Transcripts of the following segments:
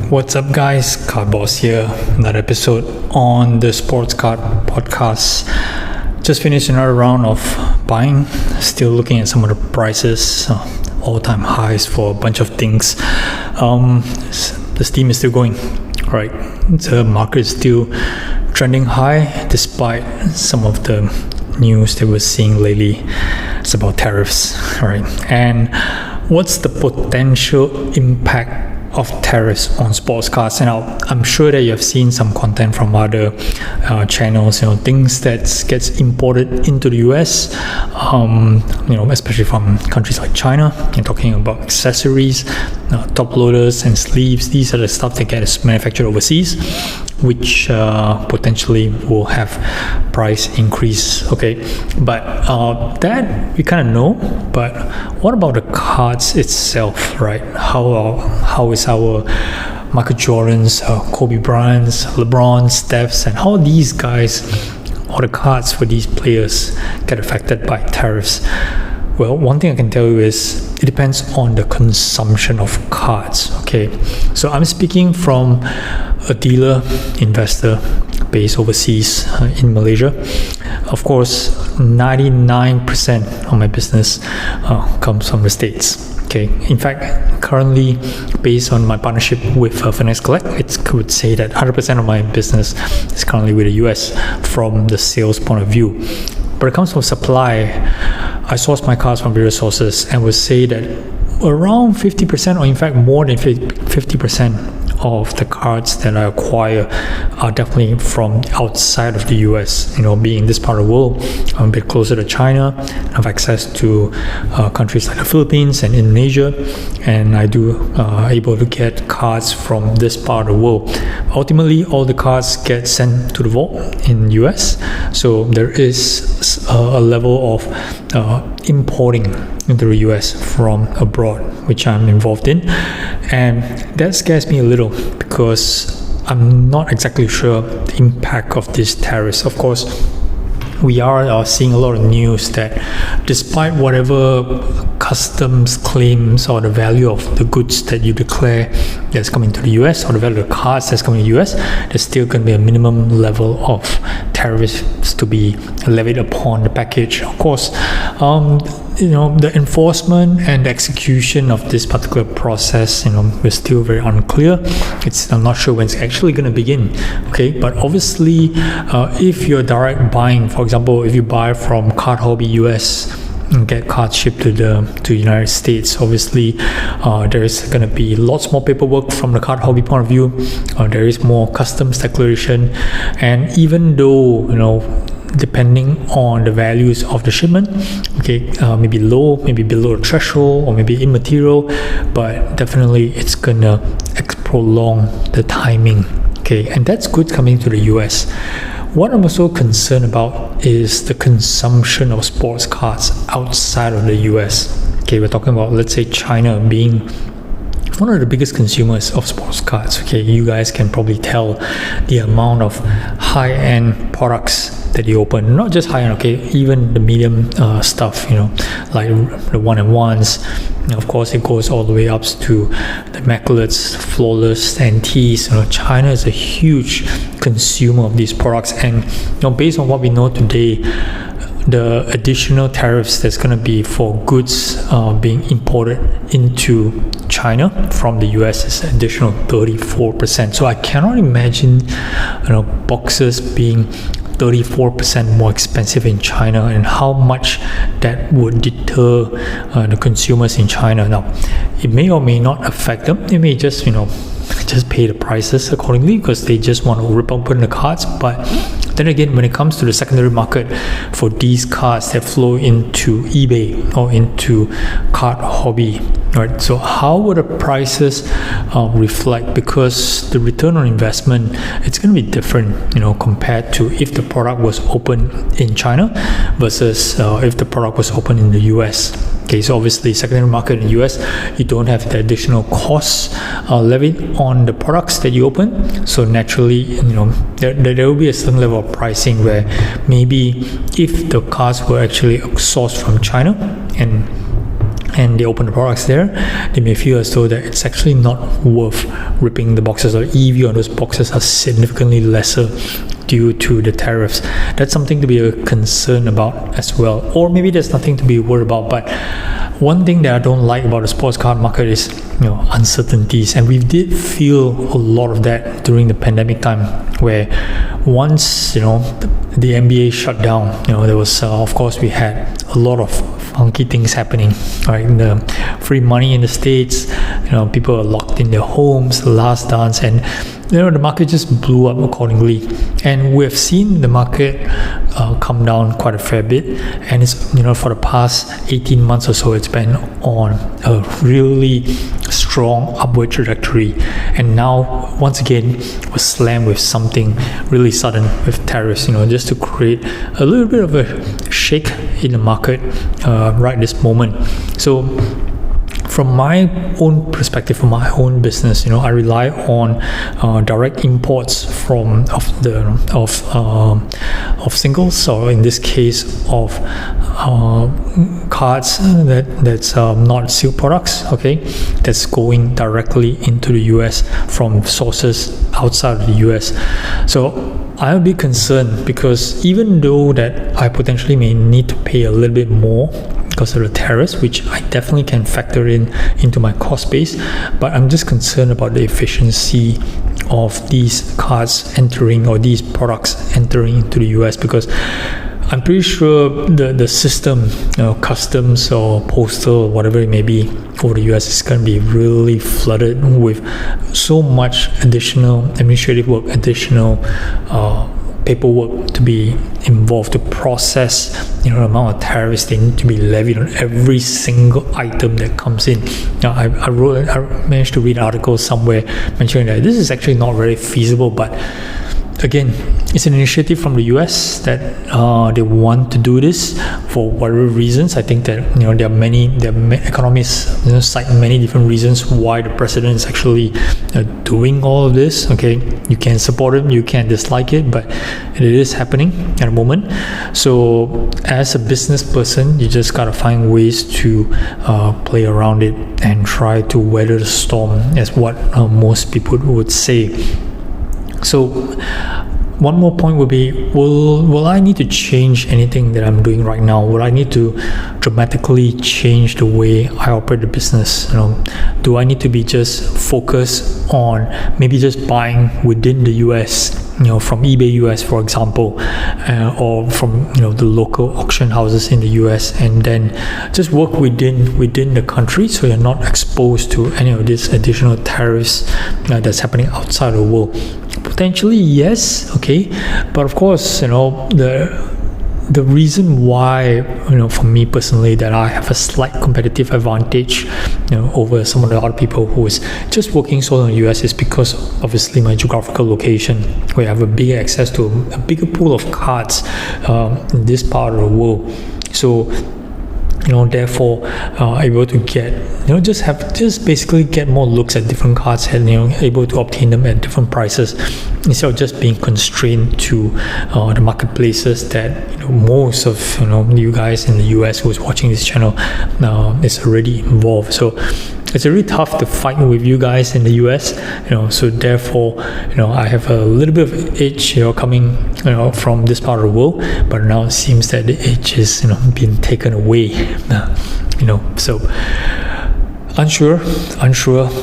What's up, guys? Card Boss here. Another episode on the Sports Card Podcast. Just finished another round of buying. Still looking at some of the prices, all-time highs for a bunch of things. The steam is still going. Right, the market is still trending high despite some of the news that we're seeing lately. It's about tariffs, right? And what's the potential impact of tariffs on sports cards? And I'm sure that you have seen some content from other channels, things that gets imported into the US, especially from countries like China. You're talking about accessories, top loaders and sleeves. These are the stuff that gets manufactured overseas, which potentially will have price increase. Okay, but that we kind of know. But what about the cards itself, right? How is our Michael Jordans, Kobe Bryant's, LeBron, Steph's, and how these guys or the cards for these players get affected by tariffs? Well, one thing I can tell you is it depends on the consumption of cards. Okay, so I'm speaking from a dealer investor based overseas in Malaysia. Of course, 99% of my business comes from the States. Okay, in fact, currently, based on my partnership with Finance Collect, it could say that 100% of my business is currently with the US from the sales point of view. But it comes from supply. I source my cards from various sources and would say that around 50%, or in fact more than 50% of the cards that I acquire are definitely from outside of the US. Being this part of the world, I'm a bit closer to China. I have access to countries like the Philippines and Indonesia, and I do able to get cards from this part of the world. Ultimately, all the cards get sent to the vault in US, so there is a level of importing into the US from abroad, which I'm involved in, and that scares me a little because I'm not exactly sure the impact of these tariffs. Of course, we are seeing a lot of news that despite whatever customs claims or the value of the goods that you declare that's coming to the US, or the value of the cards that's coming to the US, there's still going to be a minimum level of tariffs to be levied upon the package. Of course, the enforcement and the execution of this particular process, we're still very unclear. I'm not sure when it's actually going to begin. Okay, but obviously, if you're direct buying, for example, if you buy from Card Hobby US and get cards shipped to the United States, obviously there is going to be lots more paperwork from the Card Hobby point of view. There is more customs declaration, and even though depending on the values of the shipment, maybe low, maybe below the threshold, or maybe immaterial, but definitely it's gonna prolong the timing. Okay, and that's good coming to the US. What I'm also concerned about is the consumption of sports cards outside of the US. Okay, we're talking about, let's say, China being one of the biggest consumers of sports cards. Okay, you guys can probably tell the amount of high-end products that you open, not just high-end, even the medium stuff, like the one-and-ones. Of course, it goes all the way up to the immaculates, flawless, and tees. China is a huge consumer of these products, and based on what we know today, the additional tariffs that's going to be for goods being imported into China from the US is an additional 34%. So I cannot imagine boxes being 34% more expensive in China, and how much that would deter the consumers in China. Now, it may or may not affect them. They may just pay the prices accordingly because they just want to rip open the cards. But then again, when it comes to the secondary market for these cards that flow into eBay or into Card Hobby, right? So how would the prices reflect? Because the return on investment, it's going to be different, compared to if the product was open in China versus if the product was open in the US. Okay, so obviously secondary market in the US, you don't have the additional costs levied on the products that you open. So naturally, there will be a certain level of pricing where maybe if the cards were actually sourced from China and and they open the products there, they may feel as though that it's actually not worth ripping the boxes, or EV on those boxes are significantly lesser due to the tariffs. That's something to be a concern about as well. Or maybe there's nothing to be worried about, but one thing that I don't like about the sports card market is, uncertainties, and we did feel a lot of that during the pandemic time, where once the NBA shut down, there was of course we had a lot of funky things happening, right? The free money in the States, people are locked in their homes, the last dance, and the market just blew up accordingly. And we've seen the market come down quite a fair bit, and it's for the past 18 months or so, it's been on a really strong upward trajectory. And now once again we're slammed with something really sudden with tariffs, just to create a little bit of a shake in the market right this moment. So from my own perspective, from my own business, I rely on direct imports of singles, or in this case of cards that's not sealed products, okay, that's going directly into the US from sources outside of the US. So I'll be concerned, because even though that I potentially may need to pay a little bit more because of the tariffs, which I definitely can factor into my cost base, but I'm just concerned about the efficiency of these cards entering, or these products entering into the US, because I'm pretty sure the system, customs or postal or whatever it may be over the US, is going to be really flooded with so much additional administrative work, additional paperwork to be involved to process the amount of tariffs they need to be levied on every single item that comes in. Now I managed to read an article somewhere mentioning that this is actually not very feasible, but again, it's an initiative from the US that they want to do this for whatever reasons. I think that there are many economists cite many different reasons why the president is actually doing all of this. Okay, you can support it, you can dislike it, but it is happening at the moment. So as a business person, you just gotta find ways to play around it and try to weather the storm, as what most people would say. So one more point would be, will I need to change anything that I'm doing right now? Will I need to dramatically change the way I operate the business? Do I need to be just focused on maybe just buying within the US, from eBay US, for example, or from the local auction houses in the US, and then just work within the country, so you're not exposed to any of these additional tariffs that's happening outside the world? Potentially yes, okay, but of course the reason why for me personally that I have a slight competitive advantage over some of the other people who is just working solely in the US is because obviously my geographical location, where I have a bigger access to a bigger pool of cards in this part of the world. So therefore able to get just basically get more looks at different cards, and able to obtain them at different prices, instead of just being constrained to the marketplaces that most of you guys in the US who's watching this channel is already involved. So it's really tough to fight with you guys in the US, so therefore I have a little bit of edge coming from this part of the world, but now it seems that the edge is being taken away, so unsure.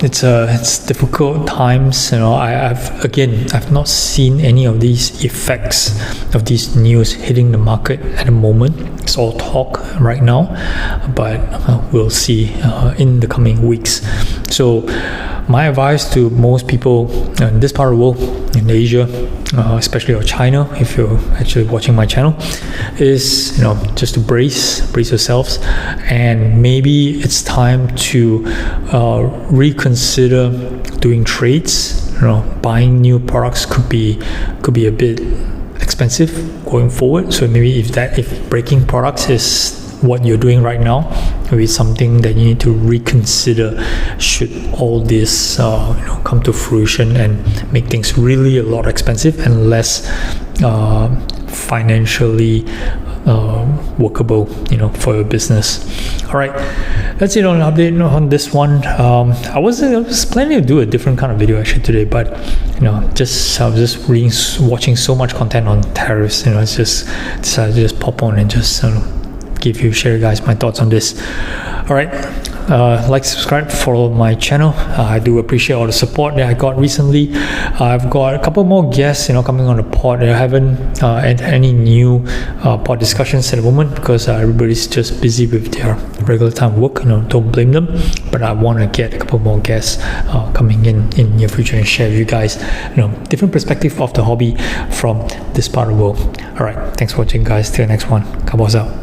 It's difficult times. I've not seen any of these effects of these news hitting the market at the moment. It's all talk right now, but we'll see in the coming weeks. So my advice to most people in this part of the world, in Asia, especially or China, if you're actually watching my channel, is just to brace yourselves, and maybe it's time to reconsider doing trades. Buying new products could be a bit expensive going forward. So maybe if breaking products is what you're doing right now, maybe something that you need to reconsider should all this come to fruition and make things really a lot expensive and less financially workable, for your business. All right, that's it on an update on this one. I was planning to do a different kind of video actually today, but I was just watching so much content on tariffs. It's just decided to just pop on and just share you guys my thoughts on this. All right. Like, subscribe, follow my channel. I do appreciate all the support that I got recently. I've got a couple more guests, coming on the pod. I haven't had any new pod discussions at the moment because everybody's just busy with their regular time work. Don't blame them. But I want to get a couple more guests coming in near future and share with you guys, different perspective of the hobby from this part of the world. All right, thanks for watching, guys. Till the next one. Kabos out.